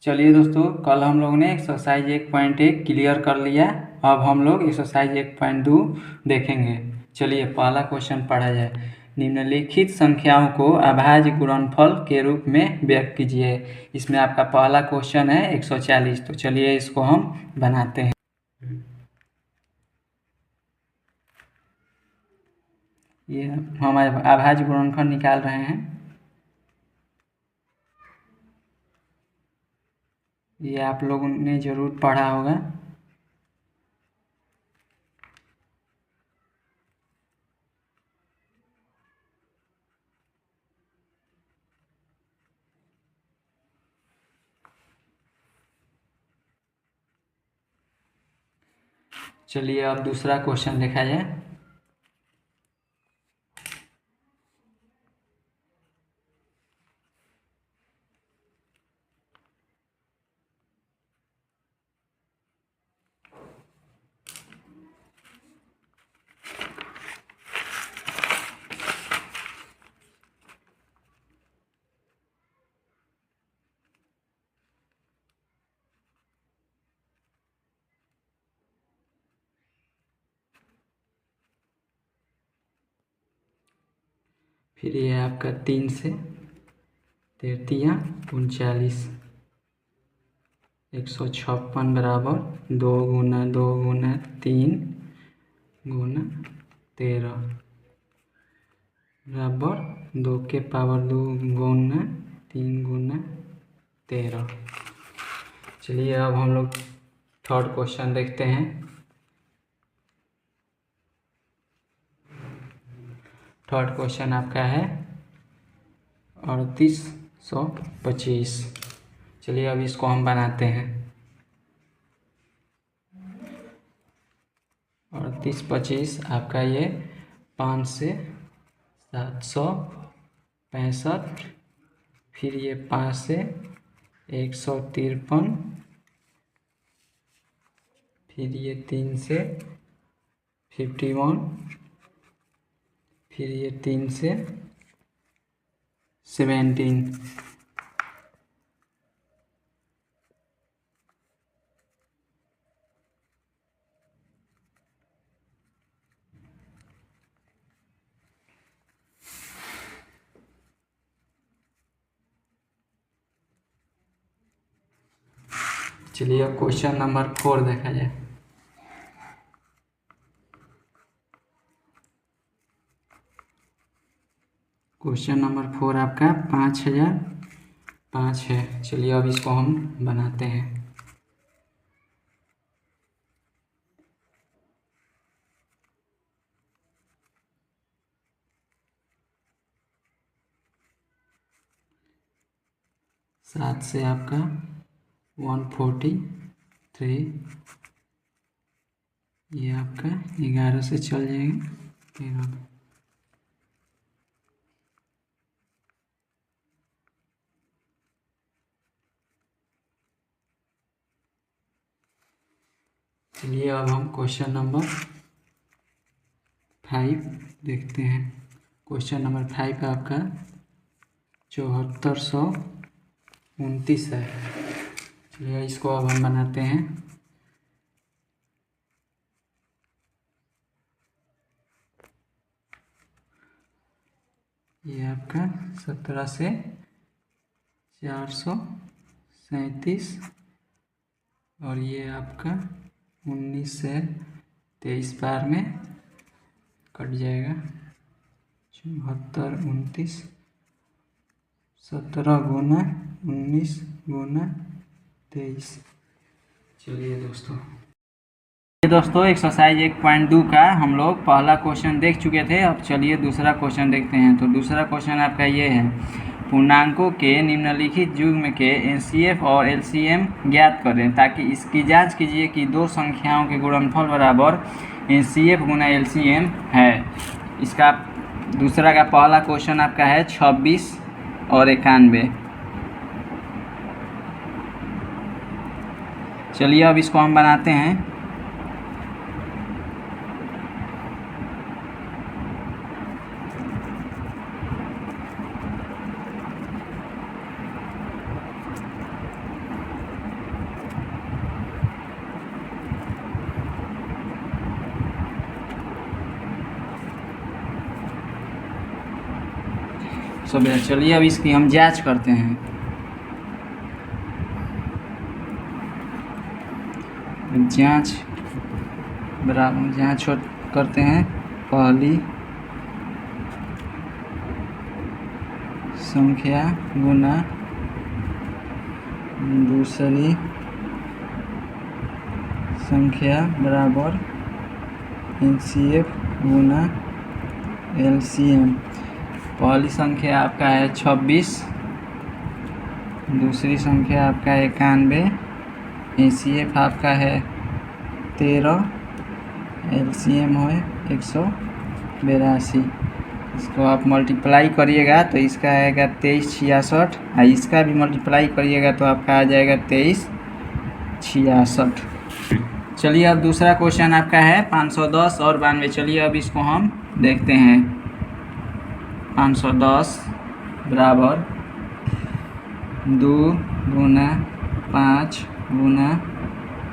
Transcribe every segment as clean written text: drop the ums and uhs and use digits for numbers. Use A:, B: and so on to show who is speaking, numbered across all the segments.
A: चलिए दोस्तों, कल हम लोग ने एक्सरसाइज 1.1 क्लियर कर लिया। अब हम लोग एक्सरसाइज 1.2 देखेंगे। चलिए पहला क्वेश्चन पढ़ा जाए। निम्नलिखित संख्याओं को अभाज्य गुणनफल के रूप में व्यक्त कीजिए। इसमें आपका पहला क्वेश्चन है 140। तो चलिए इसको हम बनाते हैं। ये हम अभाज्य गुणनफल निकाल रहे हैं। ये आप लोगों ने जरूर पढ़ा होगा। चलिए अब दूसरा क्वेश्चन देखा जाए। फिर ये आपका 3 से 3×39 156 बराबर 2 × 2 × 3 × 13 बराबर 2 के पावर 2 × 3 × 13। चलिए अब हम लोग थर्ड क्वेश्चन देखते हैं। थर्ड क्वेश्चन आपका है 3825। चलिए अब इसको हम बनाते हैं। 3825 आपका ये 5 से 765, फिर ये 5 से 153, फिर ये 3 से 51, फिर ये 3 से 17। चलिए अब क्वेश्चन नंबर 4 देखा जाए। क्वेश्चन नंबर 4 आपका 5005 है। चलिए अब इसको हम बनाते हैं। सात से आपका 143, ये आपका 11 से चल जाएगा 13। चलिए अब हम क्वेश्चन नंबर 5 देखते हैं। क्वेश्चन नंबर 5 आपका 7429 है। चलिए इसको अब हम बनाते हैं। ये आपका 17 से 437, और ये आपका 19 से 23 बार में कट जाएगा। 74 29, 17 × 19 × 23। चलिए दोस्तों एक्सरसाइज 1.2 का हम लोग पहला क्वेश्चन देख चुके थे। अब चलिए दूसरा क्वेश्चन देखते हैं। तो दूसरा क्वेश्चन आपका ये है, पूर्णांकों के निम्नलिखित युग्म के एचसीएफ और एलसीएम ज्ञात करें ताकि इसकी जांच कीजिए कि दो संख्याओं के गुणनफल बराबर एचसीएफ × एलसीएम है। इसका दूसरा का पहला क्वेश्चन आपका है 26 और 91। चलिए अब इसको हम बनाते हैं। 842। चलिए अब इसकी हम जांच करते हैं। जांच करते हैं। पहली संख्या गुना दूसरी संख्या बराबर एचसीएफ गुना एलसीएम। पहली संख्या आपका है 26, दूसरी संख्या आपका है 91, एचसीएफ आपका है 13, एलसीएम है 182। इसको आप मल्टीप्लाई करिएगा तो इसका आएगा 2366, और इसका भी मल्टीप्लाई करिएगा तो आपका आ जाएगा 2366। चलिए अब दूसरा क्वेश्चन आपका है 510 और 92। चलिए अब इसको हम देखते हैं। 510 बराबर 2 गुना 5 गुना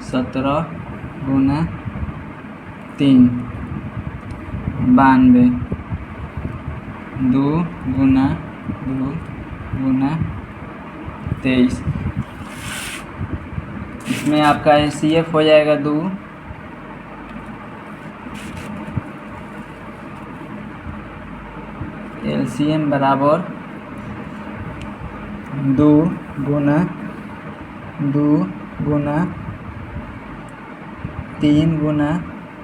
A: 17 गुना 3 92। 2 गुना 23। इसमें आपका एचसीएफ हो जाएगा 2, एलसीएम बराबर 2 गुना 3 गुना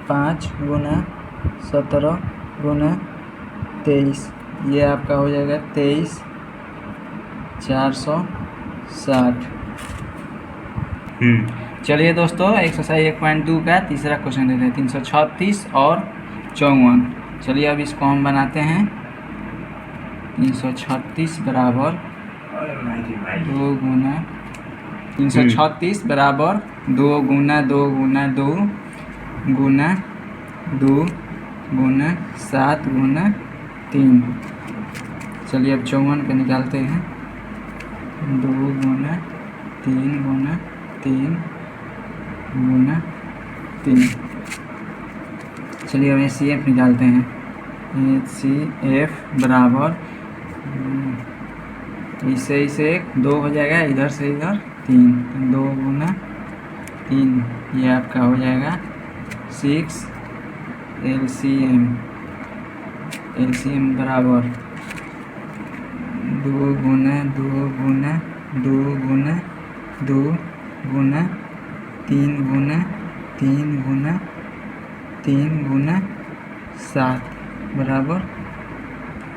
A: 5 गुना 17 गुना 23। ये आपका हो जाएगा 23460। चलिए दोस्तों एक्सरसाइज 1.2 का तीसरा क्वेश्चन देते हैं। 336 और 54। चलिए अब इसको हम बनाते हैं। 336 बराबर 2 गुना 336 बराबर 2 गुना 2 गुना 2 गुना 2 गुना 7 गुना 3। चलिए अब 54 का निकालते हैं। 2 गुना 3 गुना 3 गुना 3। चलिए अब एचसीएफ निकालते हैं। एचसीएफ बराबर इसे 2 हो जाएगा, इधर से इधर 3, 2 गुना 3, ये आपका हो जाएगा 6। एलसीएम बराबर 2 गुना 2 गुना 2 गुना 2 गुना 3 गुना 3 गुना 3 गुना 7 बराबर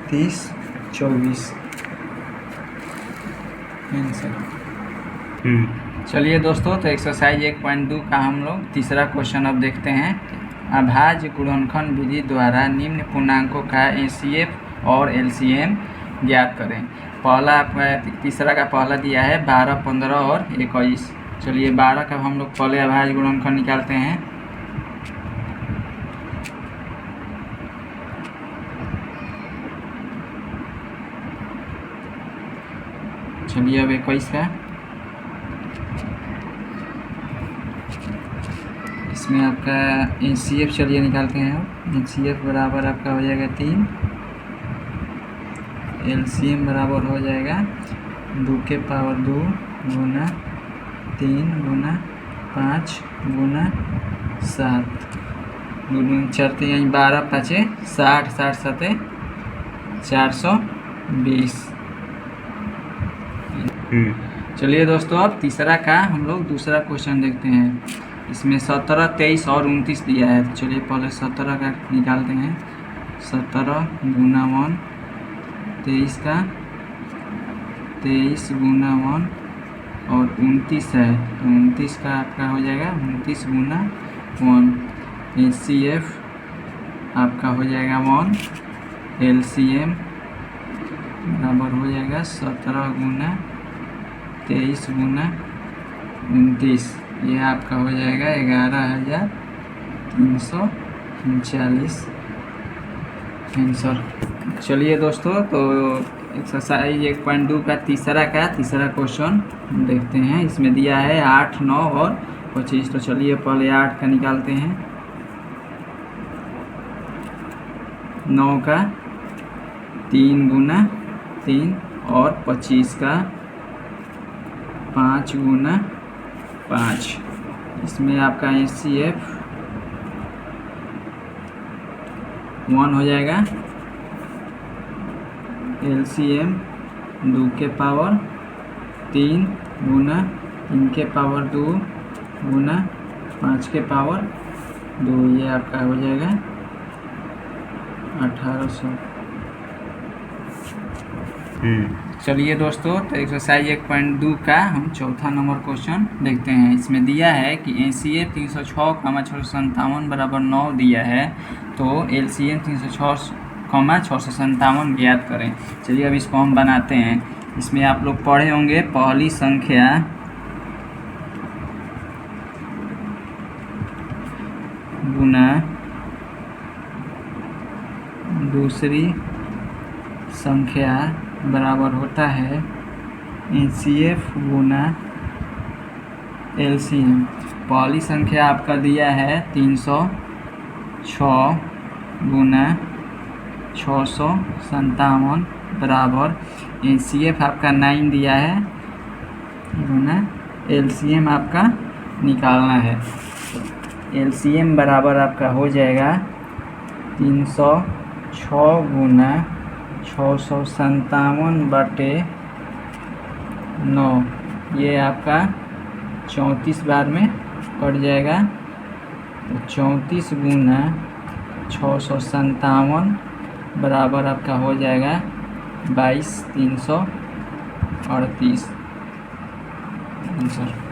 A: 3024 आंसर। चलिए दोस्तों तो एक्सरसाइज 1.2 का हम लोग तीसरा क्वेश्चन अब देखते हैं। अभाज्य गुणनखंड विधि द्वारा निम्न पूर्णांकों का एचसीएफ और एलसीएम ज्ञात करें। पहला आपका तीसरा का पहला दिया है 12, 15 और 21। चलिए 12 का हम लोग पहले अभाज्य गुणनखंड निकालते हैं। चलिए अब 21 का, इसमें आपका एचसीएफ चलिए निकालते हैं। एचसीएफ बराबर आपका हो जाएगा 3, एलसीएम बराबर हो जाएगा 2 के पावर 2 गुना 3 गुना 5 गुना 7 2 4 12 5 60 60 7 420। चलिए दोस्तों अब तीसरा का हम लोग दूसरा क्वेश्चन देखते हैं। इसमें 17, 23 और 29 दिया है। तो चलिए पहले 17 का निकालते हैं। 17 गुना 1, 23 का 23 गुना 1 और 29 है तो 29 का आपका हो जाएगा 29 गुना 1। एचसीएफ आपका हो जाएगा 1, एलसीएम बराबर हो जाएगा 17 गुना 23 गुना 29। ये आपका हो जाएगा 11,339 आंसर। चलिए दोस्तों तो एक्सरसाइज 1.2 का तीसरा क्वेश्चन देखते हैं। इसमें दिया है 8, 9 और 25। तो चलिए पहले 8 का निकालते हैं। 9 का 3 गुना 3 और 25 का 5 गुना 5। इसमें आपका HCF 1 हो जाएगा। LCM 2 के पावर 3 गुना 3 के पावर 2 गुना 5 के पावर 2, ये आपका हो जाएगा 1800। चलिए दोस्तों, तो एक्सरसाइज 1.2 का हम चौथा नंबर क्वेश्चन देखते हैं। इसमें दिया है कि HCF 306,657 बराबर 9 दिया है, तो LCM 306,657 ज्ञात करें। चलिए अब इसको हम बनाते हैं। इसमें आप लोग पढ़े होंगे पहली संख्या गुना दूसरी संख्या बराबर होता है HCF गुना LCM। पहली संख्या आपका दिया है 306 गुना 657 बराबर HCF आपका 9 दिया है गुना LCM आपका निकालना है। LCM बराबर आपका हो जाएगा 306 गुना 657/9, ये आपका 34 बार में कट जाएगा। तो 34 गुना 657 बराबर आपका हो जाएगा 22,338 आंसर।